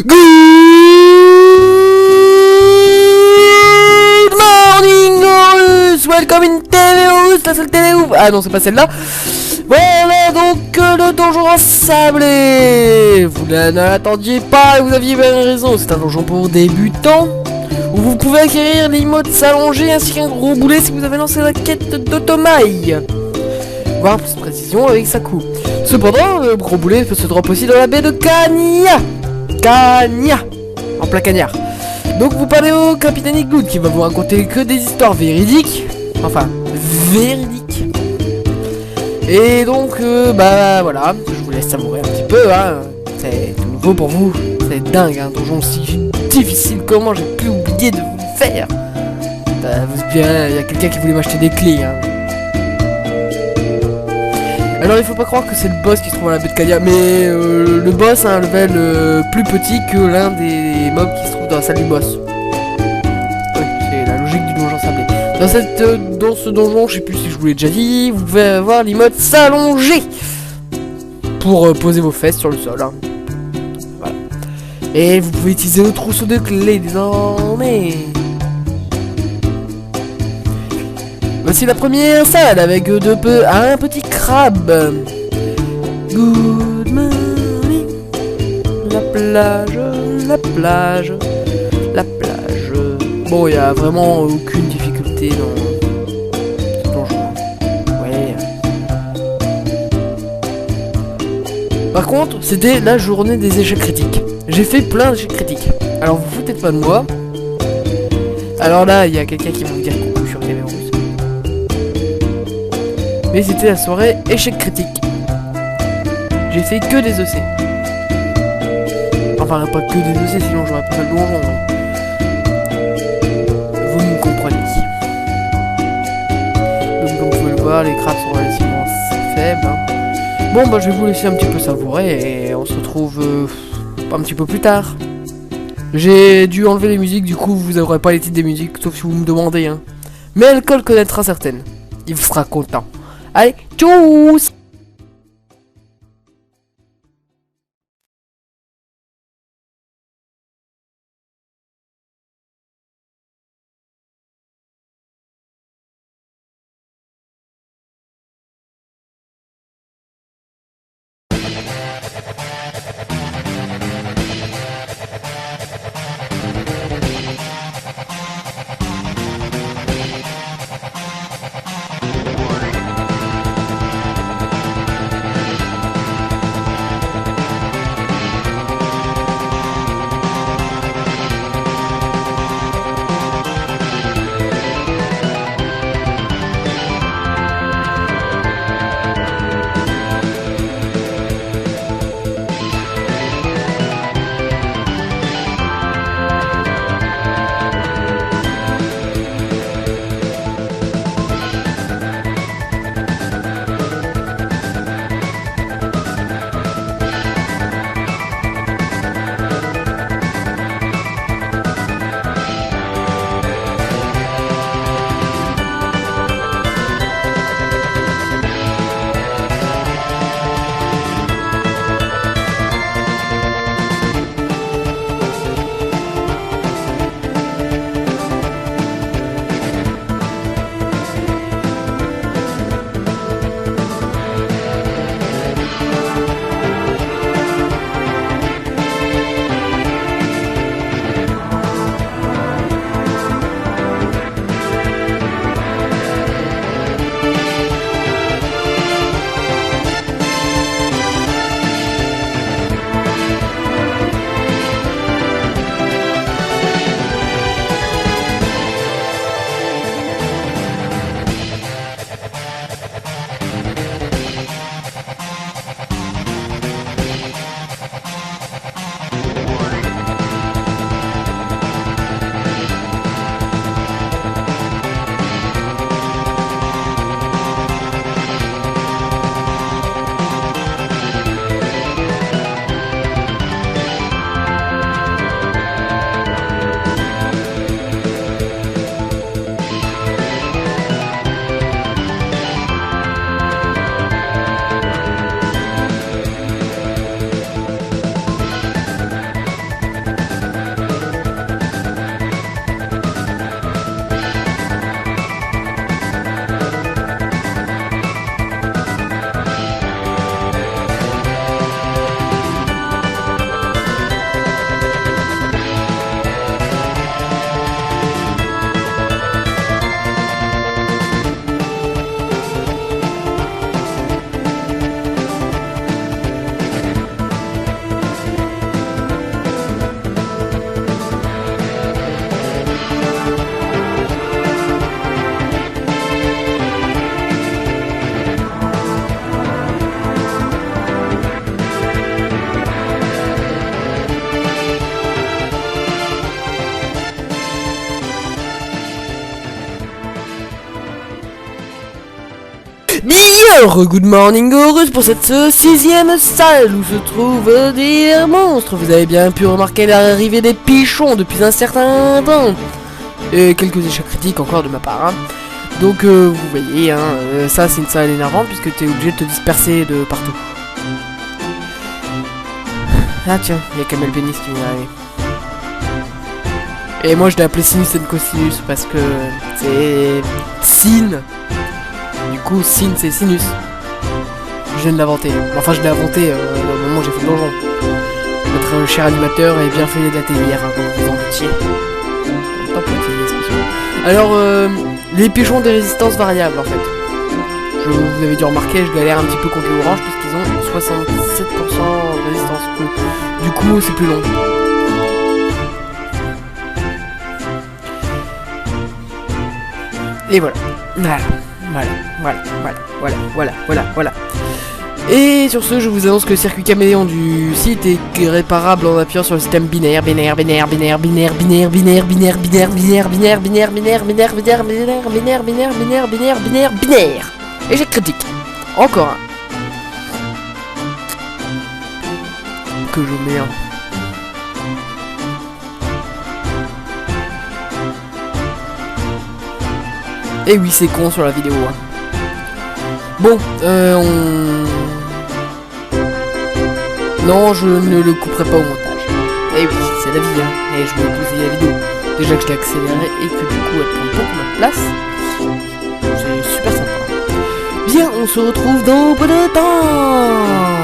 Good morning, Horus. Welcome in Téléus, la seule télé ouf. Ah non, c'est pas celle-là. Voilà donc le donjon ensablé. Vous ne l'attendiez pas et vous aviez bien raison. C'est un donjon pour débutants où vous pouvez acquérir l'emote s'allonger ainsi qu'un gros boulet si vous avez lancé la quête d'Otomaï. Voir plus de précision avec sa coupe. Cependant, le gros boulet peut se drop aussi dans la baie de Cagna. En plein cagnard. Donc vous parlez au capitaine Igloud qui va vous raconter que des histoires véridiques. Enfin, véridiques. Et donc, bah voilà, je vous laisse savourer un petit peu, hein. C'est tout nouveau pour vous. C'est dingue, un donjon si difficile. Comment j'ai pu oublier de vous le faire? Bah, il y a quelqu'un qui voulait m'acheter des clés, hein. Alors il faut pas croire que c'est le boss qui se trouve à la baie de Cagna, mais le boss a un level plus petit que l'un des mobs qui se trouve dans la salle du boss. Oui, c'est la logique du donjon sablé. Dans ce donjon, je sais plus si je vous l'ai déjà dit, vous pouvez avoir l'emote s'allonger pour poser vos fesses sur le sol. Hein. Voilà. Et vous pouvez utiliser le trousseau de clés désormais. Voici la première salle avec un petit crabe. Good morning. La plage. Bon, il n'y a vraiment aucune difficulté dans ce donjon. Ouais. Par contre, c'était la journée des échecs critiques. J'ai fait plein d'échecs critiques. Alors vous foutez pas de moi. Alors là, il y a quelqu'un qui va me dire coucou sur TV Rousse. Mais c'était la soirée échec critique. J'ai fait que des EC. Enfin, pas que des EC, sinon j'aurais pas fait le donjon. Vous me comprenez. Donc, comme vous pouvez le voir, les crabes sont relativement faibles. Hein. Bon, bah, je vais vous laisser un petit peu savourer et on se retrouve un petit peu plus tard. J'ai dû enlever les musiques, du coup, vous n'aurez pas les titres des musiques, sauf si vous me demandez. Hein. Mais Alcool connaîtra certaines. Il sera content. Allez, tchuss! Meilleur good morning heureuse pour cette sixième salle où se trouvent des monstres. Vous avez bien pu remarquer l'arrivée des pichons depuis un certain temps. Et quelques échecs critiques encore de ma part. Hein. Donc vous voyez, hein, ça c'est une salle énervante puisque tu es obligé de te disperser de partout. Ah tiens, il y a Kamel Benis qui vient arriver. Et moi je l'ai appelé Sinus and Cosinus parce que c'est Sin. Du coup Sin c'est Sinus. Je viens de l'inventer. Enfin je l'ai inventé au moment où j'ai fait le donjon. Notre cher animateur est bien fait dater hier, hein, comme vous en doutiez. Alors les pigeons des résistances variables en fait. Vous avez dû remarquer, je galère un petit peu contre les oranges puisqu'ils ont 67% de résistance. Du coup c'est plus long. Et voilà. Voilà. Et sur ce, je vous annonce que le circuit caméléon du site est réparable en appuyant sur le système binaire. Échec critique. Encore un. Que je merde. Et oui, c'est con sur la vidéo. Hein. Bon, Non, je ne le couperai pas au montage. Et oui, c'est la vie, hein. Et je vais poser la vidéo. Déjà que je l'ai accéléré et que du coup elle prend beaucoup moins de place. C'est super sympa. Bien, on se retrouve dans peu de temps.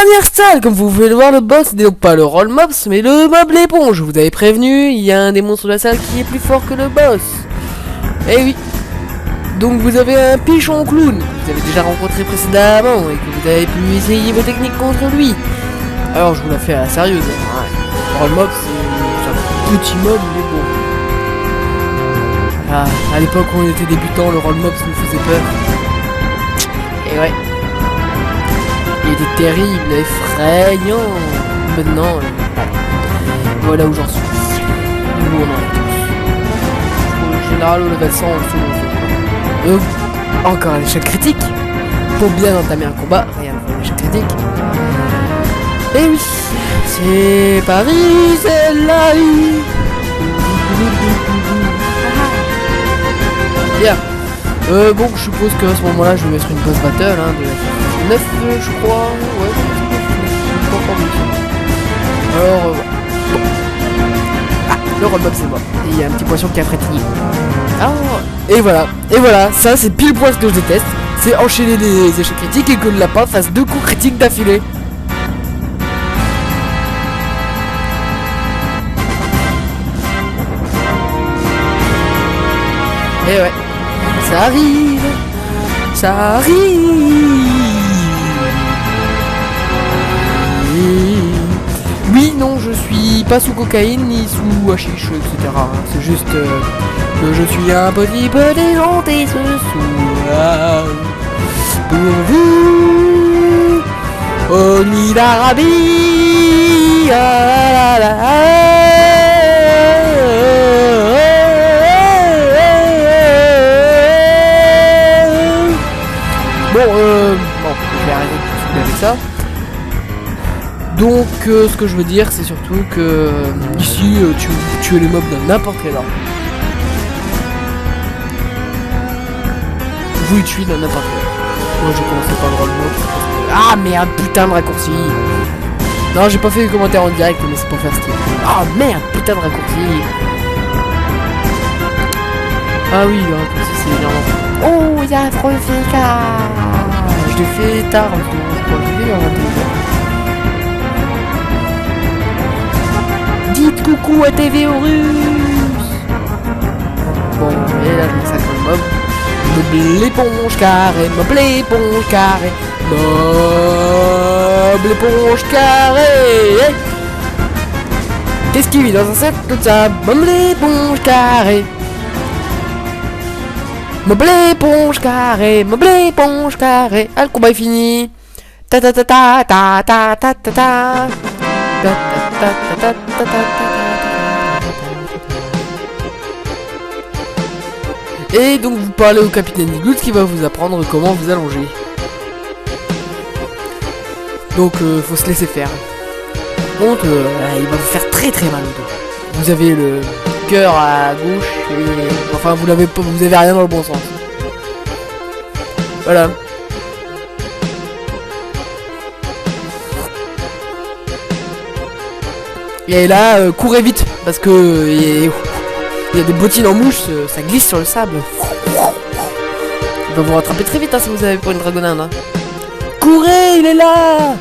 dernière salle, comme vous pouvez le voir, le boss n'est donc pas le roll mops, mais le mob l'éponge. Je vous avais prévenu, il y a un des monstres de la salle qui est plus fort que le boss. Eh oui. Donc vous avez un pichon clown que vous avez déjà rencontré précédemment et que vous avez pu essayer vos techniques contre lui. Alors je vous la fais à la sérieuse. Ouais. Le roll mops, c'est un petit mob, mais bon. Ah, à l'époque où on était débutants, le roll mops nous faisait peur. Et ouais. Il était terrible, effrayant. Maintenant, voilà où j'en suis. Où on en est tous. Au général, au level 100, encore un échec critique. Pour bien entamer un combat, rien un échec critique. Et oui, c'est Paris, c'est la vie. Bien. Bon, je suppose qu'à ce moment-là, je vais mettre une boss battle hein, de 9, je crois. Ouais, je pas encore vu. Alors, bon. Ah, le roll-up, c'est moi. Et il y a un petit poisson qui a frétillé. Ah, et voilà, ça c'est pile poil ce que je déteste. C'est enchaîner les échecs critiques et que le lapin fasse 2 coups critiques d'affilée. Et ouais. Ça arrive, ça arrive. Oui, non, je suis pas sous cocaïne ni sous hashish, etc. C'est juste que je suis un petit peu déjanté ce soir. Pour vous, aux nuits d'Arabie. Ah, là, là, bon, je vais arrêter tout de suite avec ça. Donc, ce que je veux dire, c'est surtout que ici, tu es les mobs de n'importe quel ordre. Vous les tuez dans n'importe quel ordre. Moi, j'ai commencé par le roll mob. Ah, merde, putain de raccourci. Non, j'ai pas fait de commentaire en direct, mais c'est pour faire style. Ah, merde, putain de raccourci. Ah oui, le raccourci, c'est énervant. Oh, il y a un Frofika. Je l'ai fait tard, en ce moment, je crois que je l'ai en 21h. Dites coucou à TV aux Russes. Bon, et là, je massacre le mob. Mob l'éponge carré, mob l'éponge carré, mob l'éponge carré. Qu'est-ce qui vit dans un sac tout ça? Mob l'éponge carré. Mob l'éponge carré, mob l'éponge carré. Ah, le combat est fini. Ta ta ta ta ta ta ta ta ta. Et donc vous parlez au capitaine Eagles qui va vous apprendre comment vous allonger. Donc faut se laisser faire. Donc il va vous faire très très mal au dos. Vous avez le cœur à gauche et... enfin vous l'avez pas, vous avez rien dans le bon sens. Voilà. Et là, courez vite parce que il y a des bottines en mouche, ça glisse sur le sable. Il va vous rattraper très vite hein, si vous avez pas une dragonade. Hein. Courez, il est là.